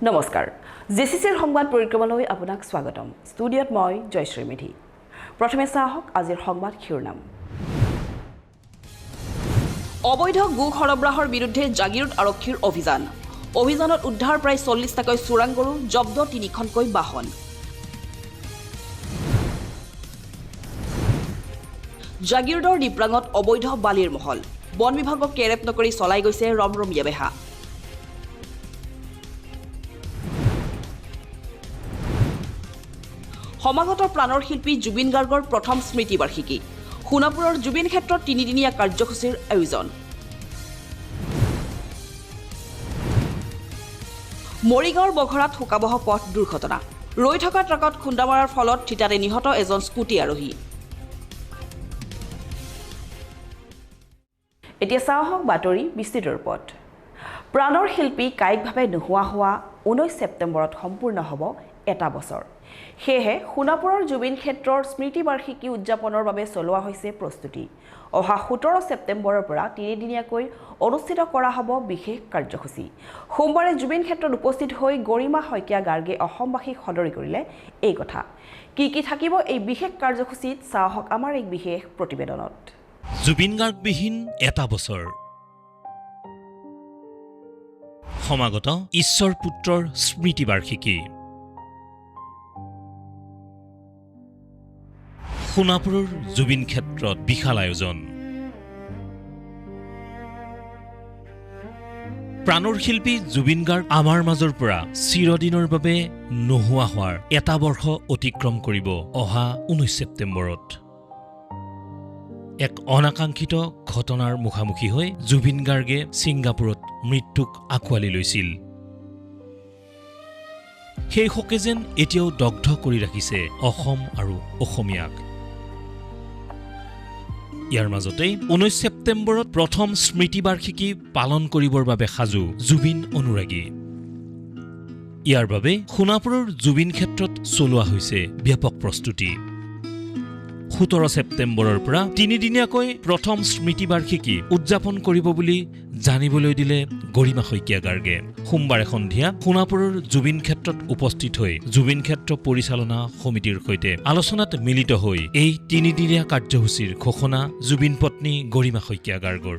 নমস্কাৰ জেচিচিৰ সংবাদ পৰিক্ৰমালৈ আপোনাক স্বাগতম ষ্টুডিঅত মই জয়শ্ৰী মেধি প্ৰথমে চাহক আজিৰ সংবাদ শিৰোনাম অবৈধ গো সৰবৰাহৰ বিৰুদ্ধে জাগিৰোড আৰক্ষীৰ অভিযানত উদ্ধাৰ প্ৰায় 40টাকৈ চোৰাং গৰু জব্দ 3খনকৈ বাহন জাগিৰোডৰ ডিপ্ৰাঙত অবৈধ বালিৰ মহল বন বিভাগক কেৰেপ নকৰি চলাই গৈছে ৰমৰমীয়া বেহা সমাগত প্ৰাণৰ শিল্পী জুবিন গাৰ্গৰ প্ৰথম স্মৃতি বাৰ্ষিকী সোণাপুৰৰ জুবিন ক্ষেত্ৰত 3দিনীয়া কাৰ্যসূচীৰ আয়োজন মৰিগাঁৱৰ বঘৰাত শুকাবহ পথ দুৰ্ঘটনা ৰৈ থকা ট্ৰাকত খুন্দা মৰাৰ ফলত থিতাতে নিহত এজন স্কুটি আৰোহী এতিয়া চাহক বাতৰি বিস্তৃত ৰূপত প্ৰাণৰ শিল্পী কায়িকভাৱে নোহোৱা হোৱা 19 ছেপ্টেম্বৰত সম্পূৰ্ণ হ'ব এটা বছৰ সেয়ে সোণাপুৰৰ জুবিন ক্ষেত্ৰৰ স্মৃতি বাৰ্ষিকী উদযাপনৰ বাবে চলোৱা হৈছে প্ৰস্তুতি অহা 17 ছেপ্টেম্বৰৰ পৰা 3দিনীয়াকৈ অনুষ্ঠিত কৰা হ'ব বিশেষ কাৰ্যসূচী সোমবাৰে জুবিন ক্ষেত্ৰত উপস্থিত হৈ গৰিমা শইকীয়া গাৰ্গে অসমবাসীক সদৰি কৰিলে এই কথা কি থাকিব এই বিশেষ কাৰ্যসূচীত চাহক আমাৰ এক বিশেষ প্ৰতিবেদনত জুবিন গাৰ্গবিহীন এটা বছৰ সমাগত ঈশ্বৰ পুত্ৰৰ স্মৃতি বাৰ্ষিকী সোণাপুৰৰ জুবিন ক্ষেত্ৰত বিশাল আয়োজন প্ৰাণৰ শিল্পী জুবিন গাৰ্গ আমাৰ মাজৰ পৰা চিৰদিনৰ বাবে নোহোৱা হোৱাৰ এটা বৰ্ষ অতিক্ৰম কৰিব অহা 19 ছেপ্টেম্বৰত এক অনাকাংক্ষিত ঘটনাৰ মুখামুখি হৈ জুবিন গাৰ্গে ছিংগাপুৰত মৃত্যুক আঁকোৱালি লৈছিল সেই শোকে যেন এতিয়াও দগ্ধ কৰি ৰাখিছে অসম আৰু অসমীয়াক ইয়াৰ মাজতে 19 ছেপ্টেম্বৰত প্ৰথম স্মৃতি বাৰ্ষিকী পালন কৰিবৰ বাবে সাজু জুবিন অনুৰাগী ইয়াৰ বাবে সোণাপুৰৰ জুবিন ক্ষেত্ৰত চলোৱা হৈছে ব্যাপক প্ৰস্তুতি 17 ছেপ্টেম্বৰৰ পৰা 3দিনীয়াকৈ প্ৰথম স্মৃতি বাৰ্ষিকী উদযাপন কৰিব বুলি জানিবলৈ দিলে গৰিমা শইকীয়া গাৰ্গে সোমবাৰে সন্ধিয়া সোণাপুৰৰ জুবিন ক্ষেত্ৰত উপস্থিত হৈ জুবিন ক্ষেত্ৰ পৰিচালনা সমিতিৰ সৈতে আলোচনাত মিলিত হৈ এই 3দিনীয়া কাৰ্যসূচীৰ ঘোষণা জুবিন পত্নী গৰিমা শইকীয়া গাৰ্গৰ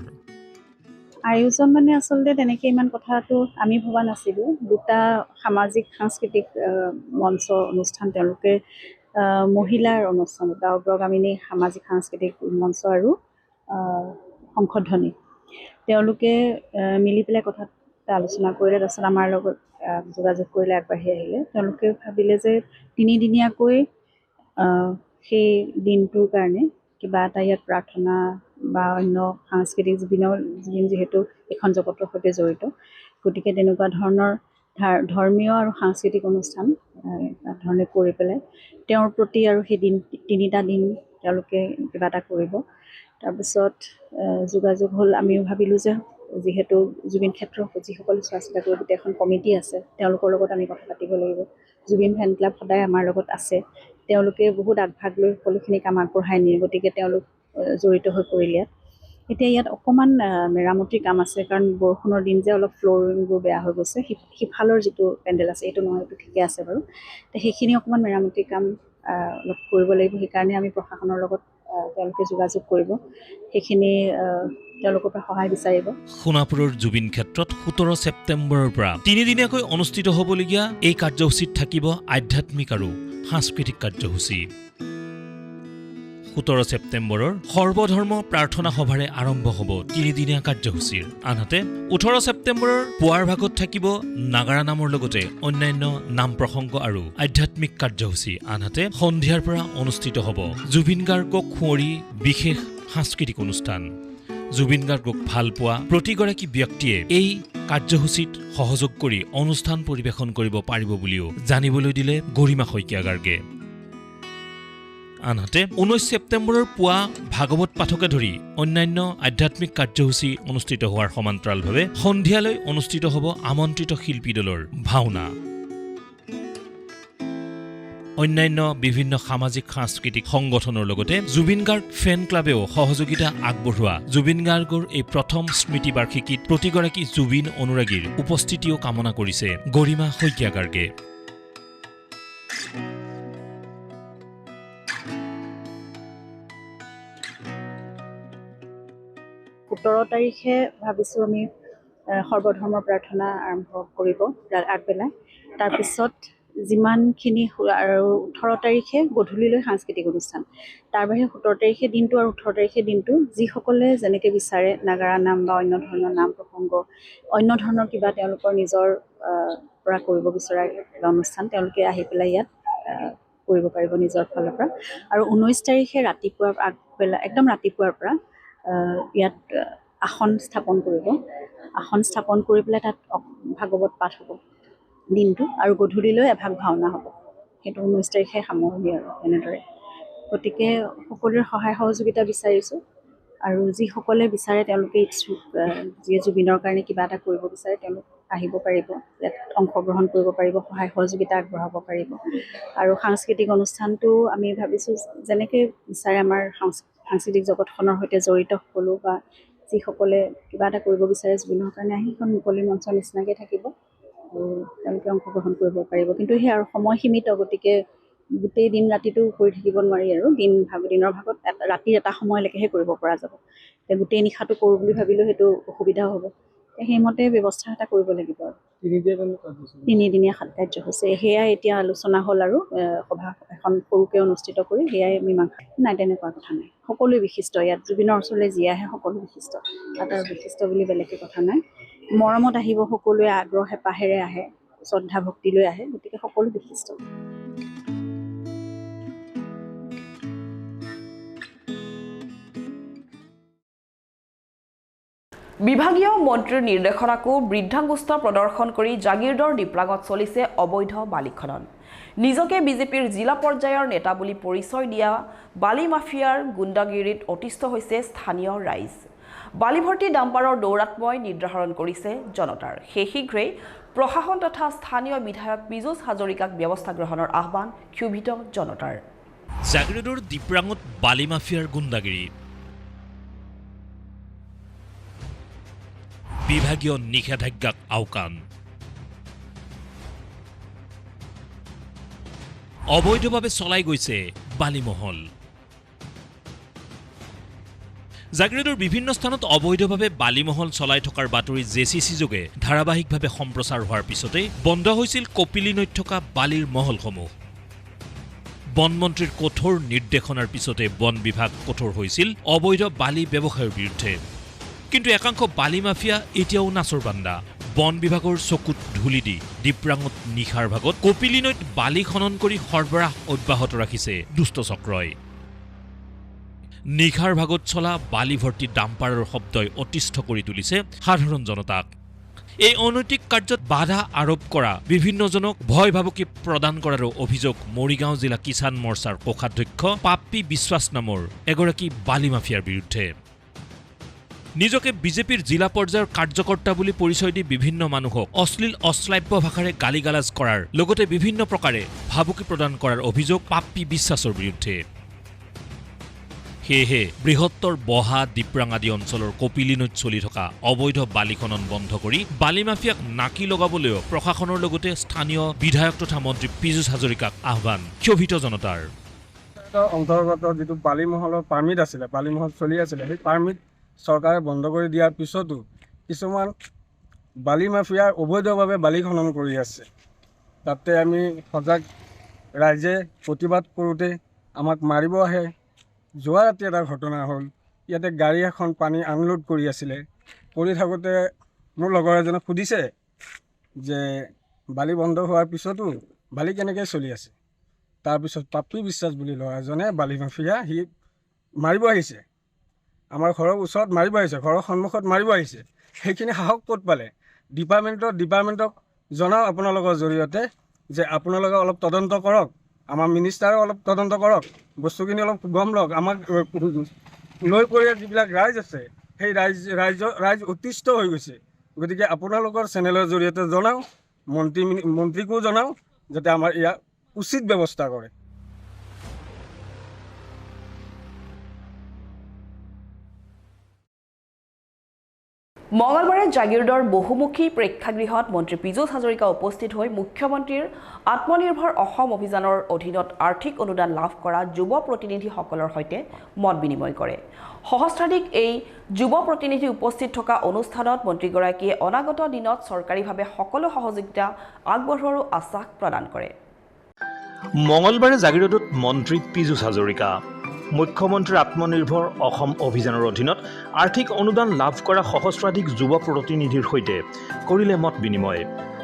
আয়োজন মানে আচলতে তেনেকৈ ইমান কথাটো আমি ভবা নাছিলোঁ দুটা সামাজিক সাংস্কৃতিক মঞ্চ অনুষ্ঠান তেওঁলোকে মহিলাৰ অনুষ্ঠান এটা অগ্ৰগামিনী সামাজিক সাংস্কৃতিক মঞ্চ আৰু সংশোধনী তেওঁলোকে মিলি পেলাই কথা আলোচনা কৰিলে তাৰপিছত আমাৰ লগত যোগাযোগ কৰিলে আগবাঢ়ি আহিলে তেওঁলোকে ভাবিলে যে 3দিনীয়াকৈ সেই দিনটোৰ কাৰণে কিবা এটা ইয়াত প্ৰাৰ্থনা বা অন্য সাংস্কৃতিক জুবিন যিহেতু এখন জগতৰ সৈতে জড়িত গতিকে তেনেকুৱা ধৰণৰ ধৰ্মীয় আৰু সাংস্কৃতিক অনুষ্ঠান ধৰণে কৰি পেলাই তেওঁৰ প্ৰতি আৰু সেই দিন 3টা দিন তেওঁলোকে কিবা এটা কৰিব তাৰপিছত যোগাযোগ হ'ল আমিও ভাবিলোঁ যে যিহেতু জুবিন ক্ষেত্ৰৰ যিসকলে চোৱা চিতা কৰিব এখন কমিটি আছে তেওঁলোকৰ লগত আমি কথা পাতিব লাগিব জুবিন ফেন ক্লাব সদায় আমাৰ লগত আছে তেওঁলোকে বহুত আগভাগ লৈ সকলোখিনি কাম আগবঢ়াই নিয়ে গতিকে তেওঁলোক জড়িত হৈ পৰিলে এতিয়া ইয়াত অকণমান মেৰামতিৰ কাম আছে কাৰণ বৰষুণৰ দিন যে অলপ ফ্ল'ৰিংবোৰ বেয়া হৈ গৈছে সিফালৰ যিটো পেণ্ডেল আছে এইটো নহয় এইটো ঠিকে আছে বাৰু তো সেইখিনি অকণমান মেৰামতিৰ কাম অলপ কৰিব লাগিব সেইকাৰণে আমি প্ৰশাসনৰ লগত তেওঁলোকে যোগাযোগ কৰিব সেইখিনি তেওঁলোকৰ পৰা সহায় বিচাৰিব সোণাপুৰৰ জুবিন ক্ষেত্ৰত 17 ছেপ্টেম্বৰৰ পৰা 3দিনীয়াকৈ অনুষ্ঠিত হ'বলগীয়া এই কাৰ্যসূচীত থাকিব আধ্যাত্মিক আৰু সাংস্কৃতিক কাৰ্যসূচী 17 ছেপ্টেম্বৰৰ সৰ্বধৰ্ম প্ৰাৰ্থনা সভাৰে আৰম্ভ হ'ব 3দিনীয়া কাৰ্যসূচীৰ আনহাতে 18 ছেপ্টেম্বৰৰ পুৱাৰ ভাগত থাকিব নাগাৰা নামৰ লগতে অন্যান্য নাম প্ৰসংগ আৰু আধ্যাত্মিক কাৰ্যসূচী আনহাতে সন্ধিয়াৰ পৰা অনুষ্ঠিত হ'ব জুবিন গাৰ্গক সুঁৱৰি বিশেষ সাংস্কৃতিক অনুষ্ঠান জুবিন গাৰ্গক ভাল পোৱা প্ৰতিগৰাকী ব্যক্তিয়ে এই কাৰ্যসূচীত সহযোগ কৰি অনুষ্ঠান পৰিৱেশন কৰিব পাৰিব বুলিও জানিবলৈ দিলে গৰিমা শইকীয়া গাৰ্গে আনহাতে 19 ছেপ্টেম্বৰৰ পুৱা ভাগৱত পাঠকে ধৰি অন্যান্য আধ্যাত্মিক কাৰ্যসূচী অনুষ্ঠিত হোৱাৰ সমান্তৰালভাৱে সন্ধিয়ালৈ অনুষ্ঠিত হ'ব আমন্ত্ৰিত শিল্পী দলৰ ভাওনা অন্যান্য বিভিন্ন সামাজিক সাংস্কৃতিক সংগঠনৰ লগতে জুবিন গাৰ্গ ফেন ক্লাবেও সহযোগিতা আগবঢ়োৱা জুবিন গাৰ্গৰ এই প্ৰথম স্মৃতি বাৰ্ষিকীত প্ৰতিগৰাকী জুবিন অনুৰাগীৰ উপস্থিতিও কামনা কৰিছে গৰিমা শইকীয়া গাৰ্গে। 17 তাৰিখে ভাবিছোঁ আমি সৰ্বধৰ্ম প্ৰাৰ্থনা আৰম্ভ কৰিব আগবেলা। তাৰপিছত যিমানখিনি আৰু 18 তাৰিখে গধূলিলৈ সাংস্কৃতিক অনুষ্ঠান। তাৰ বাহিৰে 17 তাৰিখে দিনটো আৰু 18 তাৰিখে দিনটো যিসকলে যেনেকৈ বিচাৰে নাগাৰা নাম বা অন্য ধৰণৰ নাম প্ৰসংগ, অন্য ধৰণৰ কিবা তেওঁলোকৰ নিজৰ পৰা কৰিব বিচৰা কিবা অনুষ্ঠান তেওঁলোকে আহি পেলাই ইয়াত কৰিব পাৰিব নিজৰ ফালৰ পৰা। আৰু 19 তাৰিখে ৰাতিপুৱা আগবেলা একদম ৰাতিপুৱাৰ পৰা ইয়াত আসন স্থাপন কৰিব। আসন স্থাপন কৰি পেলাই তাত ভাগৱত পাঠ হ'ব দিনটো, আৰু গধূলিলৈ এভাগ ভাওনা হ'ব। সেইটো 19 তাৰিখে সামৰণি আৰু এনেদৰে। গতিকে সকলোৰে সহায় সহযোগিতা বিচাৰিছোঁ, আৰু যিসকলে বিচাৰে তেওঁলোকে ইচ্ছুক, যিয়ে জুবিনৰ কাৰণে কিবা এটা কৰিব বিচাৰে তেওঁলোক আহিব পাৰিব, ইয়াত অংশগ্ৰহণ কৰিব পাৰিব, সহায় সহযোগিতা আগবঢ়াব পাৰিব। আৰু সাংস্কৃতিক অনুষ্ঠানটো আমি ভাবিছোঁ যেনেকৈ বিচাৰে আমাৰ সাংস্কৃতিক জগতখনৰ সৈতে জড়িত সকলো বা যিসকলে কিবা এটা কৰিব বিচাৰে জুবিনৰ কাৰণে আহি এখন মুকলি মঞ্চৰ নিচিনাকৈ থাকিব আৰু তেওঁলোকে অংশগ্ৰহণ কৰিব পাৰিব। কিন্তু সেই আৰু সময় সীমিত, গতিকে গোটেই দিন ৰাতিটো কৰি থাকিব নোৱাৰি, আৰু দিনৰ ভাগত ৰাতিৰ এটা সময়লৈকেহে কৰিব পৰা যাব। এতিয়া গোটেই নিশাটো কৰোঁ বুলি ভাবিলেও সেইটো অসুবিধাও হ'ব। সেইমতে ব্যৱস্থা এটা কৰিব লাগিব। আৰু 3দিনীয়া কাৰ্যসূচী সেয়াই এতিয়া আলোচনা হ'ল, আৰু সভা এখন সৰুকৈ অনুষ্ঠিত কৰি সেয়াই মীমাংসা। নাই, তেনেকুৱা কথা নাই। সকলোৱে বিশিষ্ট ইয়াত জুবিনৰ ওচৰলৈ যি আহে সকলো বিশিষ্ট। তাত আৰু বিশিষ্ট বুলি বেলেগকৈ কথা নাই। মৰমত আহিব, সকলোৱে আগ্ৰহ হেঁপাহেৰে আহে, শ্ৰদ্ধা ভক্তিলৈ আহে, গতিকে সকলো বিশিষ্ট। বিভাগীয় মন্ত্ৰীৰ নিৰ্দেশনাকো বৃদ্ধাংগুষ্ঠ প্ৰদৰ্শন কৰি জাগিৰদৰ ডিপ্ৰাঙত চলিছে অবৈধ বালি খনন। নিজকে বিজেপিৰ জিলা পৰ্যায়ৰ নেতা বুলি পৰিচয় দিয়া বালি মাফিয়াৰ গুণ্ডাগিৰিত অতিষ্ঠ হৈছে স্থানীয় ৰাইজ। বালিভৰ্তি ডাম্পাৰৰ দৌৰাত্মই নিৰ্ধাৰণ কৰিছে জনতাৰ। সেই শীঘ্ৰেই প্ৰশাসন তথা স্থানীয় বিধায়ক পীযুষ হাজৰিকাক ব্যৱস্থা গ্ৰহণৰ আহ্বান ক্ষোভিত জনতাৰ। জাগিৰোডৰ ডিপ্ৰাঙত বালি মাফিয়াৰ গুণ্ডাগিৰি। বিভাগীয় নিষেধাজ্ঞাক আওকাণ। অবৈধভাৱে চলাই গৈছে বালিমহল। জাগিৰোডৰ বিভিন্ন স্থানত অবৈধভাৱে বালিমহল চলাই থকাৰ বাতৰি জেচিচি যোগে ধাৰাবাহিকভাৱে সম্প্ৰচাৰ হোৱাৰ পিছতে বন্ধ হৈছিল কপিলী নৈত থকা বালিৰ মহলসমূহ। বনমন্ত্ৰীৰ কঠোৰ নিৰ্দেশনাৰ পিছতে বন বিভাগ কঠোৰ হৈছিল অবৈধ বালি ব্যৱসায়ৰ বিৰুদ্ধে। কিন্তু একাংশ বালি মাফিয়া এতিয়াও নাচৰ বান্দা। বন বিভাগৰ চকুত ধূলি দি ডিপ্ৰাঙত নিশাৰ ভাগত কপিলী নৈত বালি খনন কৰি সৰবৰাহ অব্যাহত ৰাখিছে দুষ্ট চক্ৰই। নিশাৰ ভাগত চলা বালি ভৰ্তি ডাম্পাৰৰ শব্দই অতিষ্ঠ কৰি তুলিছে সাধাৰণ জনতাক। এই অনৈতিক কাৰ্যত বাধা আৰোপ কৰা বিভিন্নজনক ভয় ভাবুকি প্ৰদান কৰাৰো অভিযোগ মৰিগাঁও জিলা কিষাণ মৰ্চাৰ কোষাধ্যক্ষ পাপ্পী বিশ্বাস নামৰ এগৰাকী বালি মাফিয়াৰ বিৰুদ্ধে। নিজকে বিজেপিৰ জিলা পৰ্যায়ৰ কাৰ্যকৰ্তা বুলি পৰিচয় দি বিভিন্ন মানুহক অশ্লীল অশ্লাভ্য ভাষাৰে গালিগালাজ কৰাৰ লগতে বিভিন্ন প্ৰকাৰে ভাবুকি প্ৰদান কৰাৰ অভিযোগ পাপ্পী বিশ্বাসৰ বিৰুদ্ধে। সেয়েহে বৃহত্তৰ বহা ডিপ্ৰাং আদি অঞ্চলৰ কপিলী নৈত চলি থকা অবৈধ বালি খনন বন্ধ কৰি বালি মাফিয়াক নাকি লগাবলৈও প্ৰশাসনৰ লগতে স্থানীয় বিধায়ক তথা মন্ত্ৰী পীযুষ হাজৰিকাক আহ্বান ক্ষোভিত জনতাৰ। অন্তৰ্গত যিটো বালিমহলৰ পাৰ্মিট আছিলে, বালিমহল চলি আছিলে, সেই পাৰ্মিট চৰকাৰে বন্ধ কৰি দিয়াৰ পিছতো কিছুমান বালি মাফিয়াৰ অবৈধভাৱে বালি খনন কৰি আছে। তাতে আমি সজাগ ৰাইজে প্ৰতিবাদ কৰোঁতে আমাক মাৰিব আহে। যোৱা ৰাতি এটা ঘটনা হ'ল, ইয়াতে গাড়ী এখন পানী আনলোড কৰি আছিলে, কৰি থাকোঁতে মোৰ লগৰ এজনে সুধিছে যে বালি বন্ধ হোৱাৰ পিছতো বালি কেনেকৈ চলি আছে। তাৰপিছত পাপ্পী বিশ্বাস বুলি ল'ৰা এজনে বালি মাফিয়া সি মাৰিব আহিছে, আমাৰ ঘৰৰ ওচৰত মাৰিব আহিছে, ঘৰৰ সন্মুখত মাৰিব আহিছে। সেইখিনি সাহস ক'ত পালে? ডিপাৰ্টমেণ্টক জনাওঁ আপোনালোকৰ জৰিয়তে যে আপোনালোকে অলপ তদন্ত কৰক, আমাৰ মিনিষ্টাৰে অলপ তদন্ত কৰক, বস্তুখিনি অলপ গম লওক। আমাক লৈ পৰিয়াল যিবিলাক ৰাইজ আছে সেই ৰাইজ অতিষ্ঠ হৈ গৈছে। গতিকে আপোনালোকৰ চেনেলৰ জৰিয়তে জনাওঁ, মন্ত্ৰীকো জনাওঁ যাতে আমাৰ ইয়াত উচিত ব্যৱস্থা কৰে। মঙলবাৰে জাগিৰোডৰ বহুমুখী প্ৰেক্ষাগৃহত মন্ত্ৰী পীযুষ হাজৰিকা উপস্থিত হৈ মুখ্যমন্ত্ৰীৰ আত্মনিৰ্ভৰ অসম অভিযানৰ অধীনত আৰ্থিক অনুদান লাভ কৰা যুৱ প্ৰতিনিধিসকলৰ সৈতে মত বিনিময় কৰে। সহস্ৰাধিক এই যুৱ প্ৰতিনিধি উপস্থিত থকা অনুষ্ঠানত মন্ত্ৰীগৰাকীয়ে অনাগত দিনত চৰকাৰীভাৱে সকলো সহযোগিতা আগবঢ়োৱাৰো আশ্বাস প্ৰদান কৰে। মঙলবাৰে জাগিৰোডত মন্ত্ৰী পীযুষ হাজৰিকা মুখ্যমন্ত্ৰীৰ আত্মনিৰ্ভৰ অসম অভিযানৰ অধীনত আৰ্থিক অনুদান লাভ কৰা সহস্ৰাধিক যুৱ প্ৰতিনিধিৰ সৈতে কৰিলে মত বিনিময়।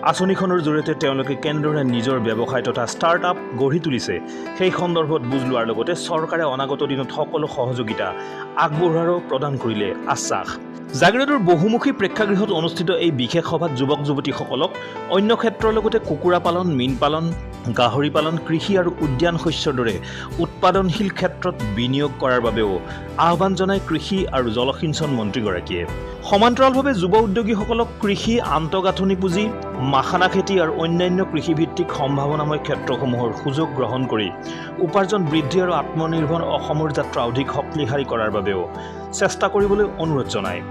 আঁচনিখনৰ জৰিয়তে তেওঁলোকে কেনেদৰে নিজৰ ব্যৱসায় তথা ষ্টাৰ্টআপ গঢ়ি তুলিছে সেই সন্দৰ্ভত বুজ লোৱাৰ লগতে চৰকাৰে অনাগত দিনত সকলো সহযোগিতা আগবঢ়োৱাৰো প্ৰদান কৰিলে আশ্বাস। জাগিৰোডৰ বহুমুখী প্ৰেক্ষাগৃহত অনুষ্ঠিত এই বিশেষ সভাত যুৱক যুৱতীসকলক অন্য ক্ষেত্ৰৰ লগতে কুকুৰা পালন, মীন পালন, গাহৰি পালন, কৃষি আৰু উদ্যান শস্যৰ দৰে উৎপাদনশীল ক্ষেত্ৰত বিনিয়োগ কৰাৰ বাবেও আহ্বান জনায় কৃষি আৰু জলসিঞ্চন মন্ত্ৰীগৰাকীয়ে। সমান্তৰালভাৱে যুৱ উদ্যোগীসকলক কৃষি, আন্তঃগাঁথনি পুঁজি, মাখানা খেতি আৰু অন্যান্য কৃষিভিত্তিক সম্ভাৱনাময় ক্ষেত্ৰসমূহৰ সুযোগ গ্ৰহণ কৰি উপাৰ্জন বৃদ্ধি আৰু আত্মনিৰ্ভৰ অসমৰ যাত্ৰা অধিক শক্তিশালী কৰাৰ বাবেও চেষ্টা কৰিবলৈ অনুৰোধ জনায়।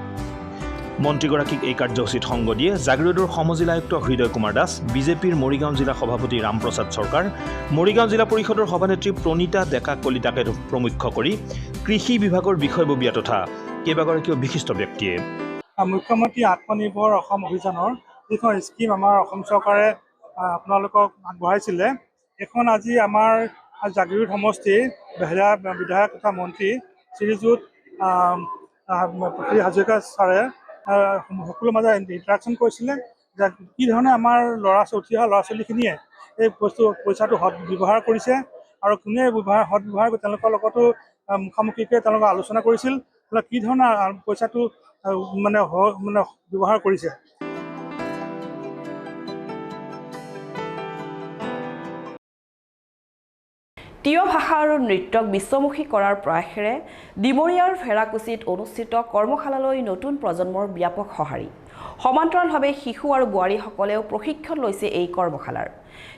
মন্ত্ৰীগৰাকীক এই কাৰ্যসূচীত সংগ দিয়ে জাগিৰোডৰ সমজিলা আয়ুক্ত হৃদয় কুমাৰ দাস, বিজেপিৰ মৰিগাঁও জিলা সভাপতি ৰামপ্ৰসাদ চৰকাৰ, মৰিগাঁও জিলা পৰিষদৰ সভানেত্ৰী প্ৰণীতা ডেকা কলিতাকে প্ৰমুখ্য কৰি কৃষি বিভাগৰ বিষয়ববীয়া তথা কেইবাগৰাকীও বিশিষ্ট ব্যক্তিয়ে মুখ্যমন্ত্ৰী আত্মনিৰ্ভৰ অসম অভিযানৰ যিখন স্কিম আমাৰ অসম চৰকাৰে আপোনালোকক আগবঢ়াইছিলে, এখন আজি আমাৰ জাগিৰোড সমষ্টিৰ বিধায়ক তথা মন্ত্ৰী শ্ৰীযুত হাজৰিকা ছাৰে সকলো মাজত ইণ্টাৰেকশ্যন কৰিছিলে যে কি ধৰণে আমাৰ উঠি অহা ল'ৰা ছোৱালীখিনিয়ে এই পইচাটো সৎ ব্যৱহাৰ কৰিছে আৰু কোনে সৎ ব্যৱহাৰ কৰি তেওঁলোকৰ লগতো মুখামুখিকৈ তেওঁলোকে আলোচনা কৰিছিল, কি ধৰণৰ পইচাটো মানে ব্যৱহাৰ কৰিছে। তিৱা ভাষা আৰু নৃত্যক বিশ্বমুখী কৰাৰ প্ৰয়াসেৰে ডিমৰীয়াৰ ভেড়াকুছিত অনুষ্ঠিত কৰ্মশালালৈ নতুন প্ৰজন্মৰ ব্যাপক সঁহাৰি। সমান্তৰালভাৱে শিশু আৰু বোৱাৰীসকলেও প্ৰশিক্ষণ লৈছে এই কৰ্মশালাৰ।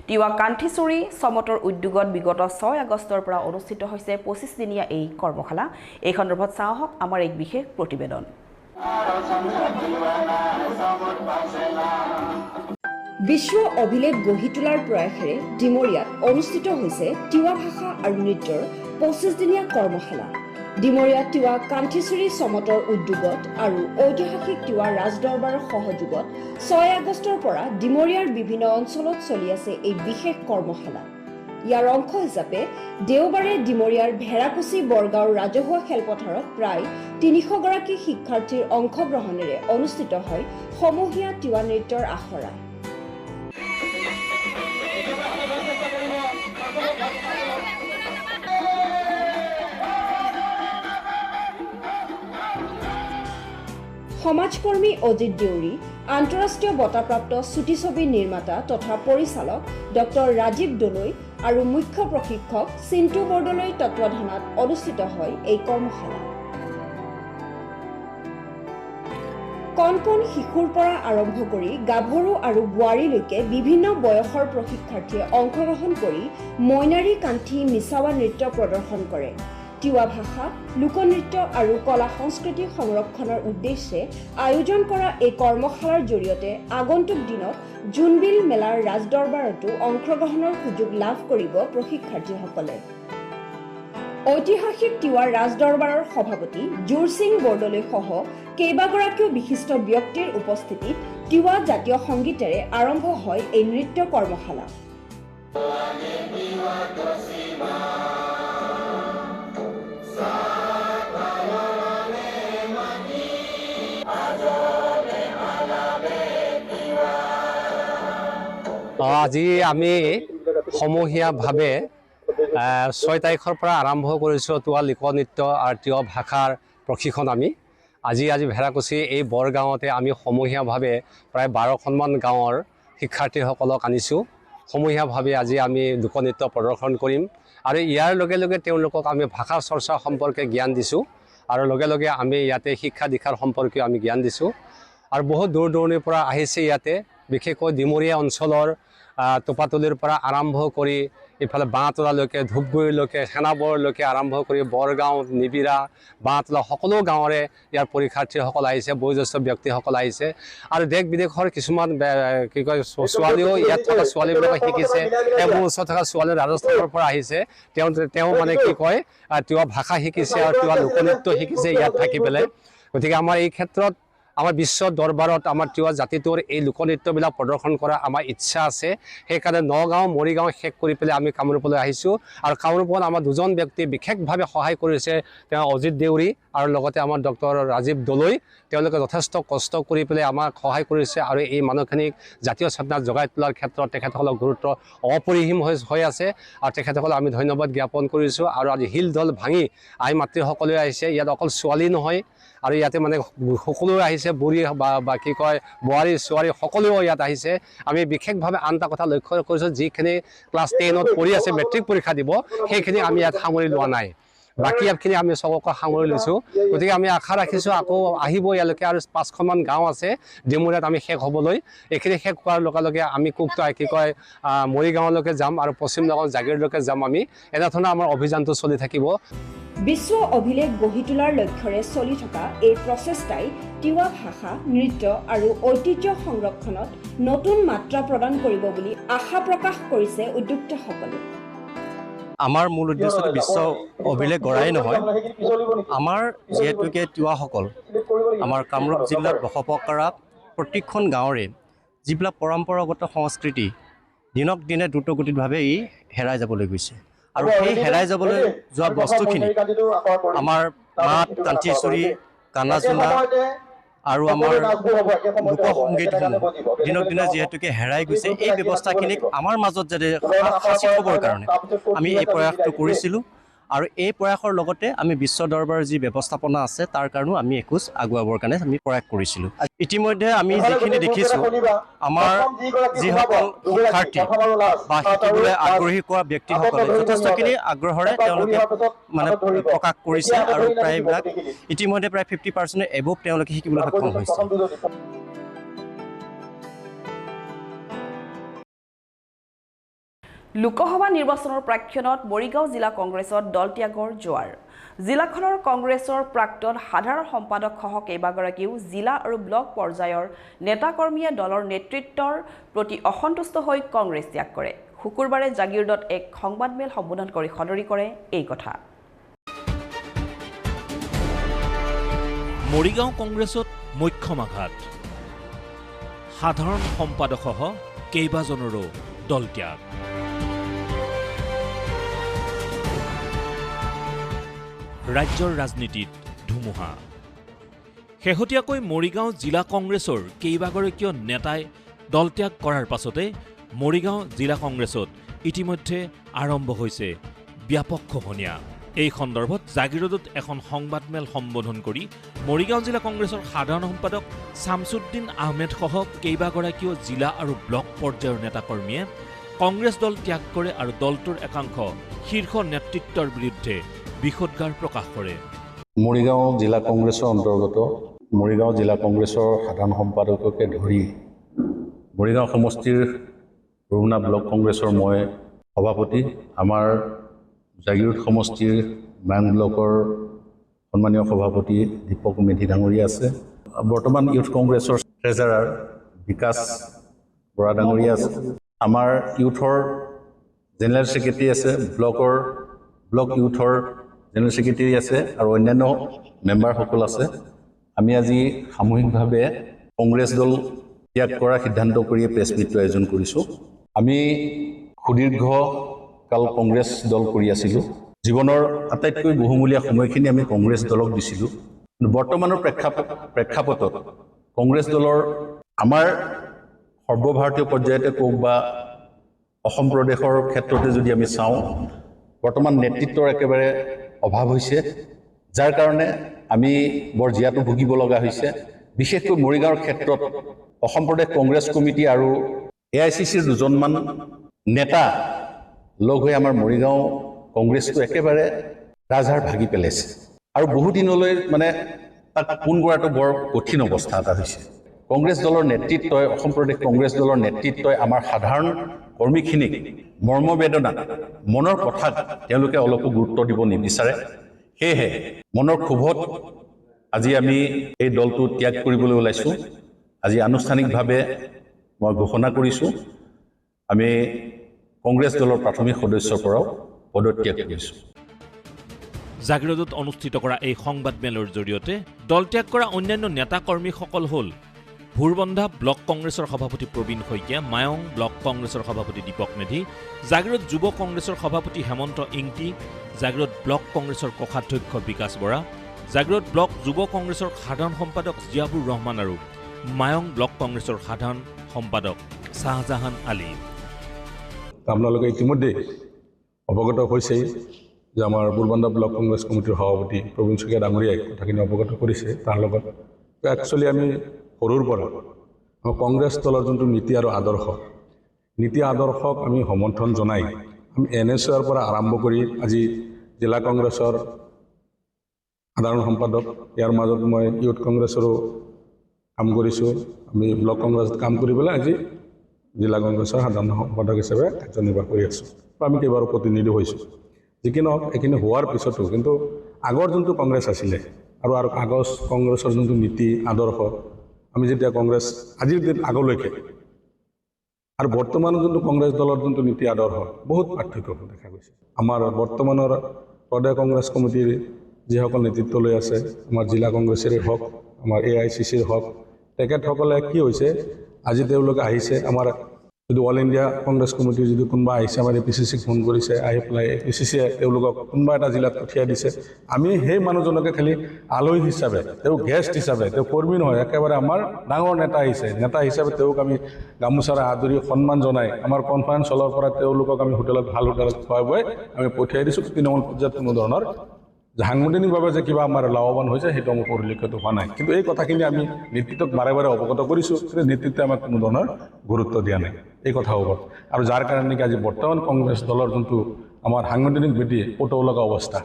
তিৱা কান্থিচুৰি সমতৰ উদ্যোগত বিগত 6 আগষ্টৰ পৰা অনুষ্ঠিত হৈছে 25 দিনীয়া এই কৰ্মশালা। এই সন্দৰ্ভত চাওঁ আহক আমাৰ এক বিশেষ প্ৰতিবেদন। বিশ্ব অভিলেখ গঢ়ি তোলাৰ প্ৰয়াসেৰে ডিমৰীয়াত অনুষ্ঠিত হৈছে তিৱা ভাষা আৰু নৃত্যৰ 25 দিনীয়া কৰ্মশালা। ডিমৰীয়া তিৱা কান্থিচুৰি সমতৰ উদ্যোগত আৰু ঐতিহাসিক তিৱা ৰাজদৰবাৰৰ সহযোগত 6 আগষ্টৰ পৰা ডিমৰীয়াৰ বিভিন্ন অঞ্চলত চলি আছে এই বিশেষ কৰ্মশালা। ইয়াৰ অংশ হিচাপে দেওবাৰে ডিমৰীয়াৰ ভেড়াকুছি বৰগাঁৱৰ ৰাজহুৱা খেলপথাৰত প্ৰায় 300 গৰাকী শিক্ষাৰ্থীৰ অংশগ্ৰহণেৰে অনুষ্ঠিত হয় সমূহীয়া তিৱা নৃত্যৰ আখৰা। সমাজকৰ্মী অজিত দেউৰী, আন্তঃৰাষ্ট্ৰীয় বঁটাপ্ৰাপ্ত চুটিছবি নিৰ্মাতা তথা পৰিচালক ডক্টৰ ৰাজীৱ দলৈ আৰু মুখ্য প্ৰশিক্ষক চিন্তু বৰদলৈৰ তত্বাৱধানত অনুষ্ঠিত হয় এই কৰ্মশালা। কণ কণ শিশুৰ পৰা আৰম্ভ কৰি গাভৰু আৰু বোৱাৰীলৈকে বিভিন্ন বয়সৰ প্ৰশিক্ষাৰ্থীয়ে অংশগ্ৰহণ কৰি মইনাৰী কান্থি মিছাৱা নৃত্য প্ৰদৰ্শন কৰে। তিৱা ভাষা, লোকনৃত্য আৰু কলা সংস্কৃতি সংৰক্ষণৰ উদ্দেশ্যে আয়োজন কৰা এই কৰ্মশালাৰ জৰিয়তে আগন্তুক দিনত জোনবিল মেলাৰ ৰাজদৰবাৰতো অংশগ্ৰহণৰ সুযোগ লাভ কৰিব প্ৰশিক্ষাৰ্থীসকলে। ঐতিহাসিক তিৱা ৰাজদৰবাৰৰ সভাপতি জোৰ সিং বৰদলৈ সহ কেইবাগৰাকীও বিশিষ্ট ব্যক্তিৰ উপস্থিতিত তিৱা জাতীয় সংগীতেৰে আৰম্ভ হয় এই নৃত্য কৰ্মশালা। আজি আমি সমূহীয়াভাৱে 6 তাৰিখৰ পৰা আৰম্ভ কৰিছোঁ তিৱা লোকনৃত্য আৰু তিৱা ভাষাৰ প্ৰশিক্ষণ। আজি ভেড়াকুছি এই বৰগাঁৱতে আমি সমূহীয়াভাৱে প্ৰায় 12খনমান গাঁৱৰ শিক্ষাৰ্থীসকলক আনিছোঁ। সমূহীয়াভাৱে আজি আমি লোকনৃত্য প্ৰদৰ্শন কৰিম আৰু ইয়াৰ লগে লগে তেওঁলোকক আমি ভাষা চৰ্চা সম্পৰ্কে জ্ঞান দিছোঁ আৰু লগে লগে আমি ইয়াতে শিক্ষা দীক্ষাৰ সম্পৰ্কেও আমি জ্ঞান দিছোঁ। আৰু বহুত দূৰ দূৰণিৰ পৰা আহিছে ইয়াতে বিশেষকৈ ডিমৰীয়া অঞ্চলৰ টোপাতলিৰ পৰা আৰম্ভ কৰি ইফালে বাঁহতলালৈকে ধূপগুৰিলৈকে সেনাবৰলৈকে আৰম্ভ কৰি বৰগাঁও নিবিৰা বাঁহতলা সকলো গাঁৱৰে ইয়াৰ পৰীক্ষাৰ্থীসকল আহিছে, বয়োজ্যেষ্ঠ ব্যক্তিসকল আহিছে আৰু দেশ বিদেশৰ কিছুমান কি কয় ছোৱালীও ইয়াত থকা ছোৱালীবিলাকে শিকিছে। মোৰ ওচৰত থকা ছোৱালী ৰাজস্থানৰ পৰা আহিছে, তেওঁ মানে কি কয় তিৱা ভাষা শিকিছে আৰু তিৱা লোকনৃত্য শিকিছে ইয়াত থাকি পেলাই। গতিকে আমাৰ এই ক্ষেত্ৰত আমাৰ বিশ্ব দৰবাৰত আমাৰ তিৱা জাতিটোৰ এই লোকনৃত্যবিলাক প্ৰদৰ্শন কৰা আমাৰ ইচ্ছা আছে। সেইকাৰণে নগাঁও মৰিগাঁও শেষ কৰি পেলাই আমি কামৰূপলৈ আহিছোঁ আৰু কামৰূপত আমাৰ দুজন ব্যক্তি বিশেষভাৱে সহায় কৰিছে, তেওঁ অজিত দেউৰী আৰু লগতে আমাৰ ডক্টৰ ৰাজীৱ দলৈ। তেওঁলোকে যথেষ্ট কষ্ট কৰি পেলাই আমাক সহায় কৰিছে আৰু এই মানুহখিনিক জাতীয় চেতনা জগাই তোলাৰ ক্ষেত্ৰত তেখেতসকলৰ গুৰুত্ব অপৰিসীম হৈ আছে আৰু তেখেতসকলক আমি ধন্যবাদ জ্ঞাপন কৰিছোঁ। আৰু আজি শিল দল ভাঙি আই মাতৃসকলে আহিছে, ইয়াত অকল ছোৱালী নহয় আৰু ইয়াতে মানে সকলোৱে আহিছে, বুঢ়ী বা কি কয় বোৱাৰী ছোৱালী সকলোৱেও ইয়াত আহিছে। আমি বিশেষভাৱে আন এটা কথা লক্ষ্য কৰিছোঁ, যিখিনি ক্লাছ 10ত পঢ়ি আছে মেট্ৰিক পৰীক্ষা দিব সেইখিনি আমি ইয়াত সামৰি লোৱা নাই, বাকী ইয়াতখিনি আমি চবকে সামৰি লৈছোঁ। গতিকে আমি আশা ৰাখিছোঁ আকৌ আহিব ইয়ালৈকে আৰু 5খনমান গাঁও আছে ডিমৰীয়াত আমি শেষ হ'বলৈ। এইখিনি শেষ হোৱাৰ লগে লগে আমি কি কয় মৰিগাঁৱলৈকে যাম আৰু পশ্চিম নগাঁও জাগিৰলৈকে যাম। আমি এনেধৰণে আমাৰ অভিযানটো চলি থাকিব। বিশ্ব অভিলেখ গঢ়ি তোলাৰ লক্ষ্যৰে চলি থকা এই প্ৰচেষ্টাই তিৱা ভাষা, নৃত্য আৰু ঐতিহ্য সংৰক্ষণত নতুন মাত্ৰা প্ৰদান কৰিব বুলি আশা প্ৰকাশ কৰিছে উদ্যোক্তাসকলে। আমাৰ মূল উদ্দেশ্যটো বিশ্ব অভিলেখ গঢ়াই নহয়, আমাৰ যিহেতুকে তিৱাসকল আমাৰ কামৰূপ জিলাত বসবাস কৰা প্ৰত্যেকখন গাঁৱৰে যিবিলাক পৰম্পৰাগত সংস্কৃতি দিনক দিনে দ্ৰুতগতিতভাৱে ই হেৰাই যাবলৈ গৈছে আৰু সেই হেৰাই যাবলৈ যোৱা বস্তুখিনি আমাৰ মাত, কান্থিচুৰি, কানাজোনা আৰু আমাৰ লোকসংগীতসমূহ দিনক দিনে যিহেতুকে হেৰাই গৈছে, এই ব্যৱস্থাখিনিক আমাৰ মাজত যাতে সাঁচি থ'বৰ কাৰণে আমি এই প্ৰয়াসটো কৰিছিলোঁ আৰু এই প্ৰয়াসৰ লগতে আমি বিশ্ব দৰবাৰৰ যি ব্যৱস্থাপনা আছে তাৰ কাৰণেও আমি এখোজ আগুৱাবৰ কাৰণে আমি প্ৰয়াস কৰিছিলোঁ। ইতিমধ্যে আমি যিখিনি দেখিছোঁ, আমাৰ যিসকল শিক্ষাৰ্থী বা শিকিবলৈ আগ্ৰহী কৰা ব্যক্তিসকলে যথেষ্টখিনি আগ্ৰহেৰে তেওঁলোকে মানে প্ৰকাশ কৰিছে আৰু প্ৰায়বিলাক ইতিমধ্যে প্ৰায় 50% এবভ তেওঁলোকে শিকিবলৈ সক্ষম হৈছে। লোকসভা নিৰ্বাচনৰ প্ৰাক্ষণত মৰিগাঁও জিলা কংগ্ৰেছত দলত্যাগৰ জোৱাৰ। জিলাখনৰ কংগ্ৰেছৰ প্ৰাক্তন সাধাৰণ সম্পাদকসহ কেইবাগৰাকীও জিলা আৰু ব্লক পৰ্যায়ৰ নেতাকৰ্মীয়ে দলৰ নেতৃত্বৰ প্ৰতি অসন্তুষ্ট হৈ কংগ্ৰেছ ত্যাগ কৰে। শুকুৰবাৰে জাগিৰোডত এক সংবাদমেল সম্বোধন কৰি সদৰি কৰে এই কথা। মৰিগাঁও কংগ্ৰেছত মুখ্যম আঘাত, সাধাৰণ সম্পাদকসহ কেইবাজনৰো দলত্যাগ। ৰাজ্যৰ ৰাজনীতিত ধুমুহা। শেহতীয়াকৈ মৰিগাঁও জিলা কংগ্ৰেছৰ কেইবাগৰাকীয় নেতাই দলত্যাগ কৰাৰ পাছতে মৰিগাঁও জিলা কংগ্ৰেছত ইতিমধ্যে আৰম্ভ হৈছে ব্যাপক খহনীয়া। এই সন্দৰ্ভত জাগিৰোডত এখন সংবাদমেল সম্বোধন কৰি মৰিগাঁও জিলা কংগ্ৰেছৰ সাধাৰণ সম্পাদক শামছুদ্দিন আহমেদসহ কেইবাগৰাকীও জিলা আৰু ব্লক পৰ্যায়ৰ নেতাকৰ্মীয়ে কংগ্ৰেছ দল ত্যাগ কৰে আৰু দলটোৰ একাংশ শীৰ্ষ নেতৃত্বৰ বিৰুদ্ধে বিষোদ্গাৰ প্ৰকাশ কৰে। মৰিগাঁও জিলা কংগ্ৰেছৰ অন্তৰ্গত মৰিগাঁও জিলা কংগ্ৰেছৰ সাধাৰণ সম্পাদককে ধৰি মৰিগাঁও সমষ্টিৰ ৰুণা ব্লক কংগ্ৰেছৰ মই সভাপতি, আমাৰ জাগিৰোড সমষ্টিৰ মাং ব্লকৰ সন্মানীয় সভাপতি দীপক মেধি ডাঙৰীয়া আছে, বৰ্তমান ইউথ কংগ্ৰেছৰ ট্ৰেজাৰাৰ বিকাশ বৰা ডাঙৰীয়া আছে, আমাৰ ইউথৰ জেনেৰেল ছেক্ৰেটাৰী আছে, ব্লক ইউথৰ জেনেৰেল ছেক্ৰেটাৰী আছে আৰু অন্যান্য মেম্বাৰসকল আছে। আমি আজি সামূহিকভাৱে কংগ্ৰেছ দল ত্যাগ কৰাৰ সিদ্ধান্ত কৰি প্ৰেছ মিটটো আয়োজন কৰিছোঁ। আমি সুদীৰ্ঘকাল কংগ্ৰেছ দল কৰি আছিলোঁ, জীৱনৰ আটাইতকৈ বহুমূলীয়া সময়খিনি আমি কংগ্ৰেছ দলক দিছিলোঁ। বৰ্তমানৰ প্ৰেক্ষাপটত কংগ্ৰেছ দলৰ আমাৰ সৰ্বভাৰতীয় পৰ্যায়তে কওক বা অসম প্ৰদেশৰ ক্ষেত্ৰতে যদি আমি চাওঁ, বৰ্তমান নেতৃত্বৰ একেবাৰে অভাৱ হৈছে, যাৰ কাৰণে আমি বৰ জীয়াটো ভুগিব লগা হৈছে। বিশেষকৈ মৰিগাঁৱৰ ক্ষেত্ৰত অসম প্ৰদেশ কংগ্ৰেছ কমিটি আৰু AICCৰ দুজনমান নেতা লগ হৈ আমাৰ মৰিগাঁও কংগ্ৰেছটো একেবাৰে ৰাজহাড় ভাগি পেলাইছে আৰু বহুদিনলৈ মানে তাক পোন কৰাটো বৰ কঠিন অৱস্থা এটা হৈছে। কংগ্ৰেছ দলৰ নেতৃত্বই অসম প্ৰদেশ কংগ্ৰেছ দলৰ নেতৃত্বই আমাৰ সাধাৰণ কৰ্মীখিনিক মৰ্মবেদনা মনৰ কথাত তেওঁলোকে অলপো গুৰুত্ব দিব নিবিচাৰে সেয়েহে মনৰ ক্ষোভত আজি আমি এই দলটো ত্যাগ কৰিবলৈ ওলাইছোঁ আজি আনুষ্ঠানিকভাৱে মই ঘোষণা কৰিছোঁ আমি কংগ্ৰেছ দলৰ প্ৰাথমিক সদস্যৰ পৰাও পদত্যাগ কৰিছোঁ জাগিৰোডত অনুষ্ঠিত কৰা এই সংবাদমেলৰ জৰিয়তে দল ত্যাগ কৰা অন্যান্য নেতা কৰ্মীসকল হ'ল ভোৰবন্ধা ব্লক কংগ্ৰেছৰ সভাপতি প্ৰবীণ শইকীয়া মায়ং ব্লক কংগ্ৰেছৰ সভাপতি দীপক মেধি জাগিৰোড যুৱ কংগ্ৰেছৰ সভাপতি হেমন্ত ইংতি জাগিৰোড ব্লক কংগ্ৰেছৰ কোষাধ্যক্ষ বিকাশ বৰা জাগিৰোড ব্লক যুৱ কংগ্ৰেছৰ সাধাৰণ সম্পাদক জিয়াবুৰ ৰহমান আৰু মায়ং ব্লক কংগ্ৰেছৰ সাধাৰণ সম্পাদক শাহজাহান আলী আপোনালোকে ইতিমধ্যে অৱগত হৈছেই যে আমাৰ ভোৰবন্ধা ব্লক কংগ্ৰেছ কমিটিৰ সভাপতি প্ৰবীণ শইকীয়া ডাঙৰীয়াই কথাখিনি অৱগত কৰিছে তাৰ লগত একচুৱেলি আমি সৰুৰ পৰা আমাৰ কংগ্ৰেছ দলৰ যোনটো নীতি আৰু আদৰ্শক আমি সমৰ্থন জনাই আমি NSOৰ পৰা আৰম্ভ কৰি আজি জিলা কংগ্ৰেছৰ সাধাৰণ সম্পাদক ইয়াৰ মাজত মই ইউথ কংগ্ৰেছৰো কাম কৰিছোঁ আমি ব্লক কংগ্ৰেছত কাম কৰি পেলাই আজি জিলা কংগ্ৰেছৰ সাধাৰণ সম্পাদক হিচাপে কাৰ্যনিৰ্বাহ কৰি আছোঁ আমি কেইবাৰো প্ৰতিনিধি হৈছোঁ যিকি নহওক এইখিনি হোৱাৰ পিছতো কিন্তু আগৰ যোনটো কংগ্ৰেছ আছিলে আৰু আগৰ কংগ্ৰেছৰ যোনটো নীতি আদৰ্শ আমি যেতিয়া কংগ্ৰেছ আজিৰ দিন আগলৈকে আৰু বৰ্তমানৰ যোনটো কংগ্ৰেছ দলৰ যোনটো নীতি আদৰ্শ বহুত পাৰ্থক্য দেখা গৈছে আমাৰ বৰ্তমানৰ প্ৰদেশ কংগ্ৰেছ কমিটিৰ যিসকল নেতৃত্ব লৈ আছে আমাৰ জিলা কংগ্ৰেছৰে হওক আমাৰ AICCৰ হওক তেখেতসকলে কি হৈছে আজি তেওঁলোকে আহিছে আমাৰ যদি অল ইণ্ডিয়া কংগ্ৰেছ কমিটিৰ যদি কোনোবা আহিছে আমাৰ APCCক ফোন কৰিছে আহি পেলাই APCCয়ে তেওঁলোকক কোনোবা এটা জিলাত পঠিয়াই দিছে আমি সেই মানুহজনকে খালি আলহী হিচাপে তেওঁ গেষ্ট হিচাপে তেওঁ কৰ্মী নহয় একেবাৰে আমাৰ ডাঙৰ নেতা হিচাপে তেওঁক আমি গামোচাৰে আদৰি সন্মান জনাই আমাৰ কনফাৰেন্স হলৰ পৰা তেওঁলোকক আমি ভাল হোটেলত খুৱাই বুৱাই আমি পঠিয়াই দিছোঁ তৃণমূল পৰ্যায়ত কোনো ধৰণৰ সাংগঠনিকভাৱে যে কিবা আমাৰ লাভৱান হৈছে সেইটো আমাৰ পৰিলক্ষিত হোৱা নাই কিন্তু এই কথাখিনি আমি নেতৃত্বক বাৰে বাৰে অৱগত কৰিছোঁ কিন্তু নেতৃত্বে আমাক কোনো ধৰণৰ গুৰুত্ব দিয়া নাই এই কথা হ'ব আৰু যাৰ কাৰণে নেকি আজি বৰ্তমান কংগ্ৰেছ দলৰ যোনটো আমাৰ সাংগঠনিক ভেটি পতৌ লগা অৱস্থা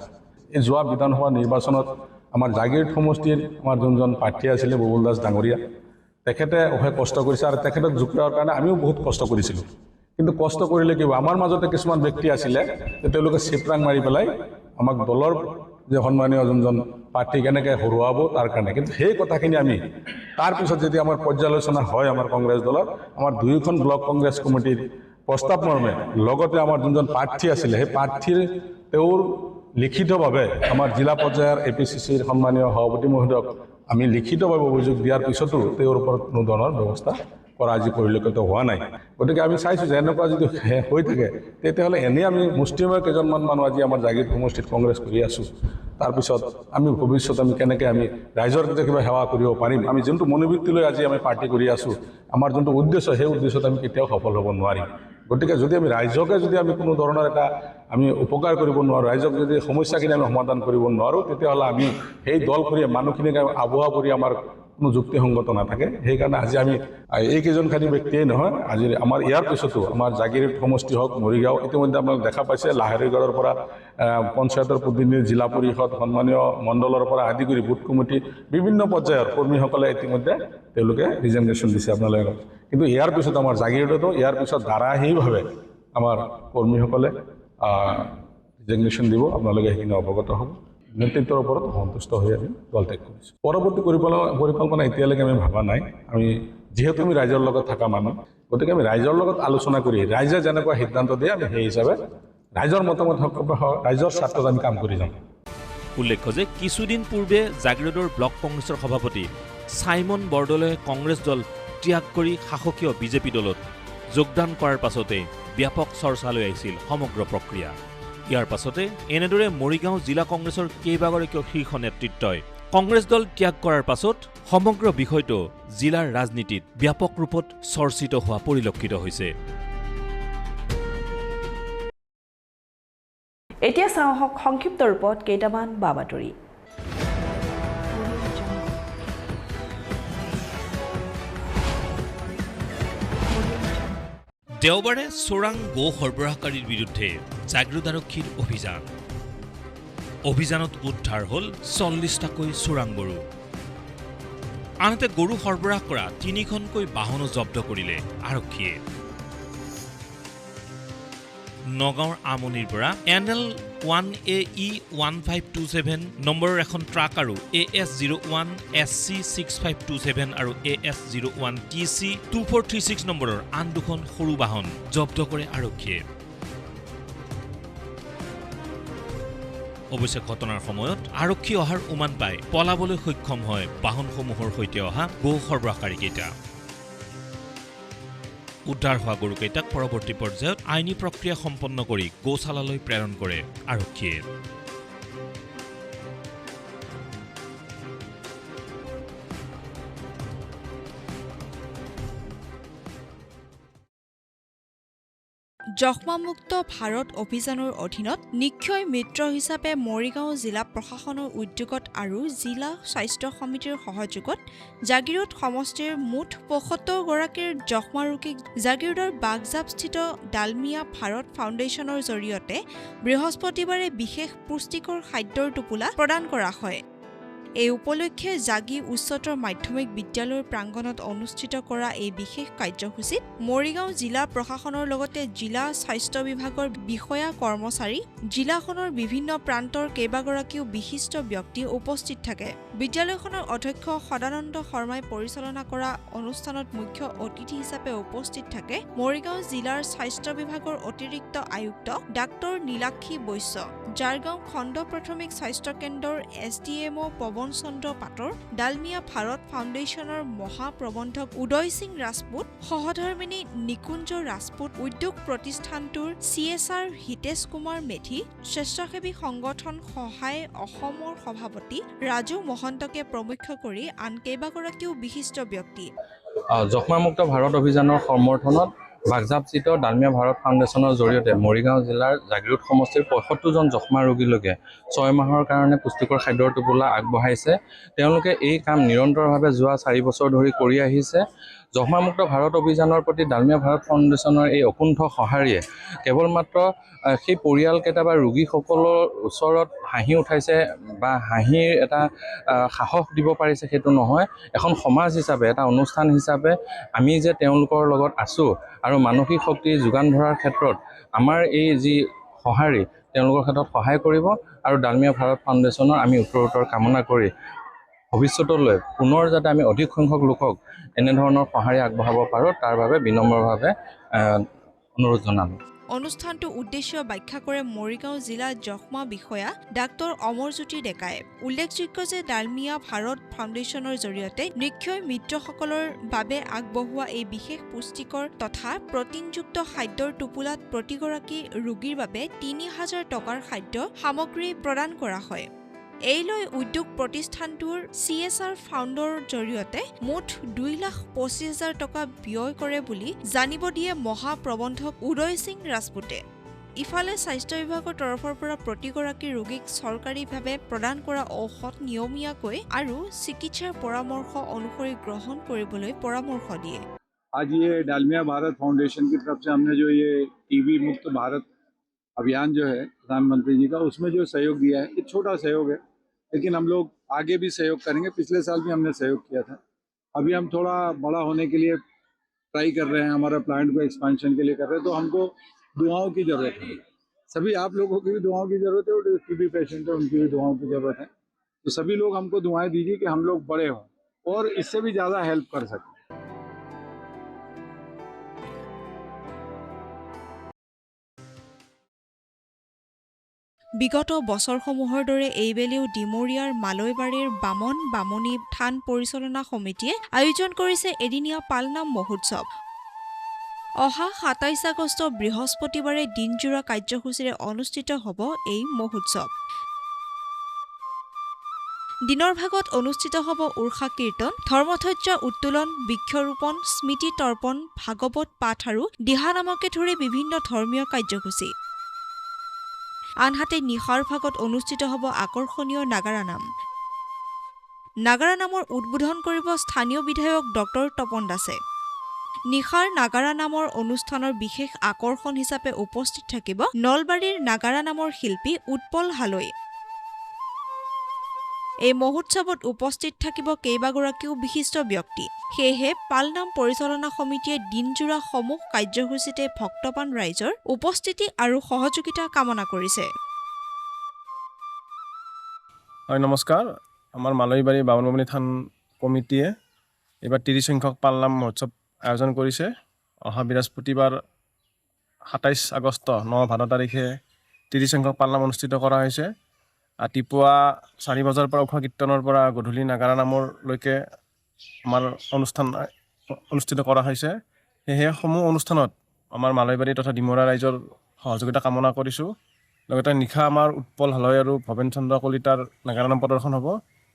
এই যোৱা বিধানসভা নিৰ্বাচনত আমাৰ জাগিৰোড সমষ্টিৰ আমাৰ যোনজন প্ৰাৰ্থী আছিলে বুবুল দাস ডাঙৰীয়া তেখেতে অহে কষ্ট কৰিছে আৰু তেখেতক জোকোৱাৰ কাৰণে আমিও বহুত কষ্ট কৰিছিলোঁ কিন্তু কষ্ট কৰিলে কি আমাৰ মাজতে কিছুমান ব্যক্তি আছিলে যে তেওঁলোকে চিপৰাং মাৰি পেলাই আমাক দলৰ যে সন্মানীয় যোনজন প্ৰাৰ্থী কেনেকৈ হৰুৱাব তাৰ কাৰণে কিন্তু সেই কথাখিনি আমি তাৰপিছত যদি আমাৰ পৰ্যালোচনা হয় আমাৰ কংগ্ৰেছ দলৰ আমাৰ দুয়োখন ব্লক কংগ্ৰেছ কমিটিৰ প্ৰস্তাৱ মৰ্মে লগতে আমাৰ যোনজন প্ৰাৰ্থী আছিলে সেই প্ৰাৰ্থীৰ তেওঁৰ লিখিতভাৱে আমাৰ জিলা পৰ্যায়ৰ APCCৰ সন্মানীয় সভাপতি মহোদয়ক আমি লিখিতভাৱে অভিযোগ দিয়াৰ পিছতো তেওঁৰ ওপৰত কোনো ধৰণৰ ব্যৱস্থা কৰা আজি পৰিলক্ষিত হোৱা নাই গতিকে আমি চাইছোঁ যে এনেকুৱা যদি হৈ থাকে তেতিয়াহ'লে এনেই আমি মুষ্টিমেয় কেইজনমান মানুহ আজি আমাৰ জাগিৰোড সমষ্টিত কংগ্ৰেছ কৰি আছোঁ তাৰপিছত আমি ভৱিষ্যত আমি কেনেকৈ আমি ৰাইজৰ কিবা সেৱা কৰিব পাৰিম আমি যোনটো মনোবৃত্তি লৈ আজি আমি পাৰ্টি কৰি আছোঁ আমাৰ যোনটো উদ্দেশ্য সেই উদ্দেশ্যত আমি কেতিয়াও সফল হ'ব নোৱাৰিম গতিকে যদি আমি ৰাইজকে যদি আমি কোনো ধৰণৰ এটা আমি উপকাৰ কৰিব নোৱাৰোঁ ৰাইজক যদি সমস্যাখিনি আমি সমাধান কৰিব নোৱাৰোঁ তেতিয়াহ'লে আমি সেই দল কৰি মানুহখিনিক আবহাৱা কৰি আমাৰ কোনো যুক্তিসংগত নাথাকে সেইকাৰণে আজি আমি এইকেইজনখানি ব্যক্তিয়ে নহয় আজি আমাৰ ইয়াৰ পিছতো আমাৰ জাগিৰোড সমষ্টি হওক মৰিগাঁও ইতিমধ্যে আপোনালোকে দেখা পাইছে লাহেৰীগড়ৰ পৰা পঞ্চায়তৰ প্ৰতিনিধি জিলা পৰিষদ সন্মানীয় মণ্ডলৰ পৰা আদি কৰি বুথ কমিটি বিভিন্ন পৰ্যায়ৰ কৰ্মীসকলে ইতিমধ্যে তেওঁলোকে ৰিজাইনেশ্যন দিছে আপোনালোকে কিন্তু ইয়াৰ পিছত আমাৰ জাগিৰোডতো ইয়াৰ পিছত ধাৰাবাহিকভাৱে আমাৰ কৰ্মীসকলে ৰিজাইনেশ্যন দিব আপোনালোকে সেইখিনি অৱগত হ'ব নেতৃত্বৰ ওপৰত সন্তুষ্ট হৈ আমি দল ত্যাগ কৰিছোঁ পৰৱৰ্তী পৰিকল্পনা এতিয়ালৈকে আমি ভবা নাই আমি যিহেতু আমি ৰাইজৰ লগত থকা মানুহ গতিকে আমি ৰাইজৰ লগত আলোচনা কৰি ৰাইজে যেনেকুৱা সিদ্ধান্ত দিয়ে আমি সেই হিচাপে ৰাইজৰ মতামত ৰাইজৰ স্বাৰ্থত আমি কাম কৰি যাম উল্লেখ্য যে কিছুদিন পূৰ্বে জাগিৰোডৰ ব্লক কংগ্ৰেছৰ সভাপতি চাইমন বৰদলৈয়ে কংগ্ৰেছ দল ত্যাগ কৰি শাসকীয় বিজেপি দলত যোগদান কৰাৰ পাছতে ব্যাপক চৰ্চালৈ আহিছিল সমগ্ৰ প্ৰক্ৰিয়া ইয়াৰ পাছতে এনেদৰে মৰিগাঁও জিলা কংগ্ৰেছৰ কেইবাগৰাকীও শীৰ্ষ নেতৃত্বই কংগ্ৰেছ দল ত্যাগ কৰাৰ পাছত সমগ্ৰ বিষয়টো জিলাৰ ৰাজনীতিত ব্যাপক ৰূপত চৰ্চিত হোৱা পৰিলক্ষিত হৈছে এতিয়া চাওঁ আহক সংক্ষিপ্ত ৰূপত কেইটামান বাতৰি দেওবাৰে চোৰাং গো সৰবৰাহকাৰীৰ বিৰুদ্ধে জাগিৰোড আৰক্ষীৰ অভিযানত উদ্ধাৰ হ'ল ৪০টাকৈ চোৰাং গৰু আনহাতে গৰু সৰবৰাহ কৰা 3খনকৈ বাহনো জব্দ কৰিলে আৰক্ষীয়ে। নগাঁৱৰ আমনিৰ পৰা NL 1AE 1527 নম্বৰৰ এখন ট্ৰাক আৰু AS01 SC 6527 আৰু AS01 TC 2436 নম্বৰৰ আন দুখন সৰু বাহন জব্দ কৰে আৰক্ষীয়ে। অৱশ্যে ঘটনাৰ সময়ত আৰক্ষী অহাৰ উমান পাই পলাবলৈ সক্ষম হয় বাহনসমূহৰ সৈতে অহা গো সৰবৰাহকাৰীকেইটা। উদ্ধাৰ হোৱা গৰুকেইটাক পৰৱৰ্তী পৰ্যায়ত আইনী প্ৰক্ৰিয়া সম্পন্ন কৰি গোশালালৈ প্ৰেৰণ কৰে আৰক্ষীয়ে। যক্ষ্মামুক্ত ভাৰত অভিযানৰ অধীনত নিক্ষয় মিত্ৰ হিচাপে মৰিগাঁও জিলা প্ৰশাসনৰ উদ্যোগত আৰু জিলা স্বাস্থ্য সমিতিৰ সহযোগত জাগিৰোড সমষ্টিৰ মুঠ ৭৫ গৰাকীৰ যক্ষ্মা ৰোগীক জাগিৰোডৰ বাগজাপস্থিত ডালমিয়া ভাৰত ফাউণ্ডেশ্যনৰ জৰিয়তে বৃহস্পতিবাৰে বিশেষ পুষ্টিকৰ খাদ্যৰ টোপোলা প্ৰদান কৰা হয়। এই উপলক্ষে জাগি উচ্চতৰ মাধ্যমিক বিদ্যালয়ৰ প্ৰাংগণত অনুষ্ঠিত কৰা এই বিশেষ কাৰ্যসূচীত মৰিগাঁও জিলা প্ৰশাসনৰ লগতে জিলা স্বাস্থ্য বিভাগৰ বিষয়া কৰ্মচাৰী, জিলাখনৰ বিভিন্ন প্ৰান্তৰ কেইবাগৰাকীও বিশিষ্ট ব্যক্তি উপস্থিত থাকে। বিদ্যালয়খনৰ অধ্যক্ষ সদানন্দ শৰ্মাই পৰিচালনা কৰা অনুষ্ঠানত মুখ্য অতিথি হিচাপে উপস্থিত থাকে মৰিগাঁও জিলাৰ স্বাস্থ্য বিভাগৰ অতিৰিক্ত আয়ুক্ত ডাক্তৰ নীলাক্ষী বৈশ্য, জাৰগাঁও খণ্ড প্ৰাথমিক স্বাস্থ্য কেন্দ্ৰৰ SDMO পৱন চন্দ্ৰ পাটৰ, ডালমিয়া ভাৰত ফাউণ্ডেশ্যনৰ মহাপ্ৰবন্ধক উদয় সিং ৰাজপুত, সহধৰ্মিনী নিকুঞ্জ ৰাজপুত, উদ্যোগ প্ৰতিষ্ঠানটোৰ CSR হিতেশ কুমাৰ মেধি, স্বেচ্ছাসেৱী সংগঠন সহায় অসমৰ সভাপতি ৰাজু মহন্তকে প্ৰমুখ কৰি আন কেইবাগৰাকীও বিশিষ্ট ব্যক্তি। যক্ষ্মামুক্ত ভাৰত অভিযানৰ সমৰ্থনত বাগজাপস্থিত ডালমিয়া ভাৰত ফাউণ্ডেশ্যনৰ জৰিয়তে মৰিগাঁও জিলাৰ জাগিৰোড সমষ্টিৰ ৭৫জন যক্ষ্মা ৰোগীলৈকে 6 মাহৰ কাৰণে পুষ্টিকৰ খাদ্যৰ টোপোলা আগবঢ়াইছে। তেওঁলোকে এই কাম নিৰন্তৰভাৱে যোৱা 4 বছৰ ধৰি কৰি আহিছে। যক্ষ্মামুক্ত ভাৰত অভিযানৰ প্ৰতি ডালমিয়া ভাৰত ফাউণ্ডেশ্যনৰ এই অকুণ্ঠ সঁহাৰিয়ে কেৱল মাত্ৰ সেই পৰিয়ালকেইটা বা ৰোগীসকলৰ ওচৰত হাঁহি উঠাইছে বা হাঁহিৰ এটা সাহস দিব পাৰিছে সেইটো নহয়, এখন সমাজ হিচাপে এটা অনুষ্ঠান হিচাপে আমি যে তেওঁলোকৰ লগত আছোঁ আৰু মানসিক শক্তি যোগান ধৰাৰ ক্ষেত্ৰত আমাৰ এই যি সঁহাৰি তেওঁলোকৰ ক্ষেত্ৰত সহায় কৰিব আৰু ডালমিয়া ভাৰত ফাউণ্ডেশ্যনৰ আমি উত্তৰোত্তৰ কামনা কৰি ভৱিষ্যতলৈ পুনৰ যাতে আমি অধিক সংখ্যক লোকক এনেধৰণৰ সঁহাৰি আগবঢ়াব পাৰোঁ তাৰ বাবে বিনম্ৰভাৱে অনুৰোধ জনালোঁ। অনুষ্ঠানটো উদ্দেশ্য ব্যাখ্যা কৰে মৰিগাঁও জিলা যক্ষ্মা বিষয়া ডাক্তৰ অমৰজ্যোতি ডেকাই। উল্লেখযোগ্য যে ডালমিয়া ভাৰত ফাউণ্ডেশ্যনৰ জৰিয়তে নিক্ষয় মিত্ৰসকলৰ বাবে আগবঢ়োৱা এই বিশেষ পুষ্টিকৰ তথা প্ৰটিনযুক্ত খাদ্যৰ টোপোলাত প্ৰতিগৰাকী ৰোগীৰ বাবে ৩,০০০ টকাৰ খাদ্য সামগ্ৰী প্ৰদান কৰা হয়। এই লৈ উদ্যোগ প্ৰতিষ্ঠানটোৰ CSR ফাণ্ডৰ জৰিয়তে মুঠ 2,25,000 টকা ব্যয় কৰে বুলি জানিব দিয়ে মহাপ্ৰবন্ধক উদয় সিং ৰাজপুতে। ইফালে স্বাস্থ্য বিভাগৰ তৰফৰ পৰা প্ৰতিগৰাকী ৰোগীক চৰকাৰীভাৱে প্ৰদান কৰা ঔষধ নিয়মীয়াকৈ আৰু চিকিৎসাৰ পৰামৰ্শ অনুসৰি গ্ৰহণ কৰিবলৈ পৰামৰ্শ দিয়ে। आज ये डालमिया भारत फाउंडेशन की तरफ से हमने जो ये TB मुक्त भारत अभियान जो है प्रधानमंत्री जी का, उसमें जो सहयोग दिया है, ये छोटा सहयोग है लेकिन हम लोग आगे भी सहयोग करेंगे। पिछले साल भी हमने सहयोग किया था, अभी हम थोड़ा बड़ा होने के लिए ट्राई कर रहे हैं, हमारा प्लांट को एक्सपेंशन के लिए कर रहे हैं, तो हमको दुआओं की ज़रूरत है। सभी आप लोगों की भी दुआओं की ज़रूरत है और जो TB पेशेंट है उनकी भी दुआओं की ज़रूरत है। तो सभी लोग हमको दुआएं दीजिए कि हम लोग बड़े हों और इससे भी ज़्यादा हेल्प कर सकें। বিগত বছৰসমূহৰ দৰে এইবেলিও ডিমৰীয়াৰ মালৈবাৰীৰ বামন বামনী থান পৰিচালনা সমিতিয়ে আয়োজন কৰিছে এদিনীয়া পালনাম মহোৎসৱ। অহা ২৭ আগষ্ট বৃহস্পতিবাৰে দিনজোৰা কাৰ্যসূচীৰে অনুষ্ঠিত হ'ব এই মহোৎসৱ। দিনৰ ভাগত অনুষ্ঠিত হ'ব উৰ্ষা কীৰ্তন, ধৰ্মধ্বজা উত্তোলন, বৃক্ষৰোপণ, স্মৃতি তৰ্পণ, ভাগৱত পাঠ আৰু দিহানামকে ধৰি বিভিন্ন ধৰ্মীয় কাৰ্যসূচী। আনহাতে নিশাৰ ভাগত অনুষ্ঠিত হ'ব আকৰ্ষণীয় নাগাৰা নাম। নাগাৰা নামৰ উদ্বোধন কৰিব স্থানীয় বিধায়ক ডক্টৰ তপন দাসে। নিশাৰ নাগাৰা নামৰ অনুষ্ঠানৰ বিশেষ আকৰ্ষণ হিচাপে উপস্থিত থাকিব নলবাৰীৰ নাগাৰা নামৰ শিল্পী উৎপল হালৈ। এই মহোৎসৱত উপস্থিত থাকিব কেইবাগৰাকীও বিশিষ্ট ব্যক্তি। সেয়েহে পালনাম পৰিচালনা সমিতিয়ে দিনজোৰা সমূহ কাৰ্যসূচীতে ভক্তপান ৰাইজৰ উপস্থিতি আৰু সহযোগিতা কামনা কৰিছে। হয়, নমস্কাৰ। আমাৰ মালৈবাৰী বামুণবনি থান কমিটিয়ে এইবাৰ 30 সংখ্যক পালনাম মহোৎসৱ আয়োজন কৰিছে। অহা বৃহস্পতিবাৰ 27 আগষ্ট 9-12 তাৰিখে 30 সংখ্যক পালনাম অনুষ্ঠিত কৰা হৈছে। ৰাতিপুৱা 4 বজাৰ পৰা উষা কীৰ্তনৰ পৰা গধূলি নাগাৰা নামৰলৈকে আমাৰ অনুষ্ঠান অনুষ্ঠিত কৰা হৈছে। সেয়েহে সমূহ অনুষ্ঠানত আমাৰ মালৈবাৰী তথা ডিমৰা ৰাইজৰ সহযোগিতা কামনা কৰিছোঁ। লগতে নিশা আমাৰ উৎপল হালৈ আৰু ভৱেন চন্দ্ৰ কলিতাৰ নাগাৰা নাম প্ৰদৰ্শন হ'ব।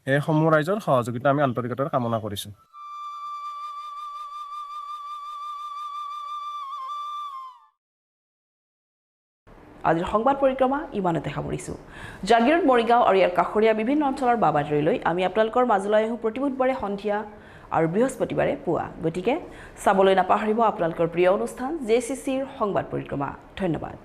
সেই সমূহ ৰাইজৰ সহযোগিতা আমি আন্তৰিকতাৰে কামনা কৰিছোঁ। আজিৰ সংবাদ পৰিক্ৰমা ইমানতে সামৰিছোঁ। জাগিৰোড, মৰিগাঁও আৰু ইয়াৰ কাষৰীয়া বিভিন্ন অঞ্চলৰ বাবাতৰিলৈ আমি আপোনালোকৰ মাজলৈ আহোঁ প্ৰতি বুধবাৰে সন্ধিয়া আৰু বৃহস্পতিবাৰে পুৱা। গতিকে চাবলৈ নাপাহৰিব আপোনালোকৰ প্ৰিয় অনুষ্ঠান JCCৰ সংবাদ পৰিক্ৰমা। ধন্যবাদ।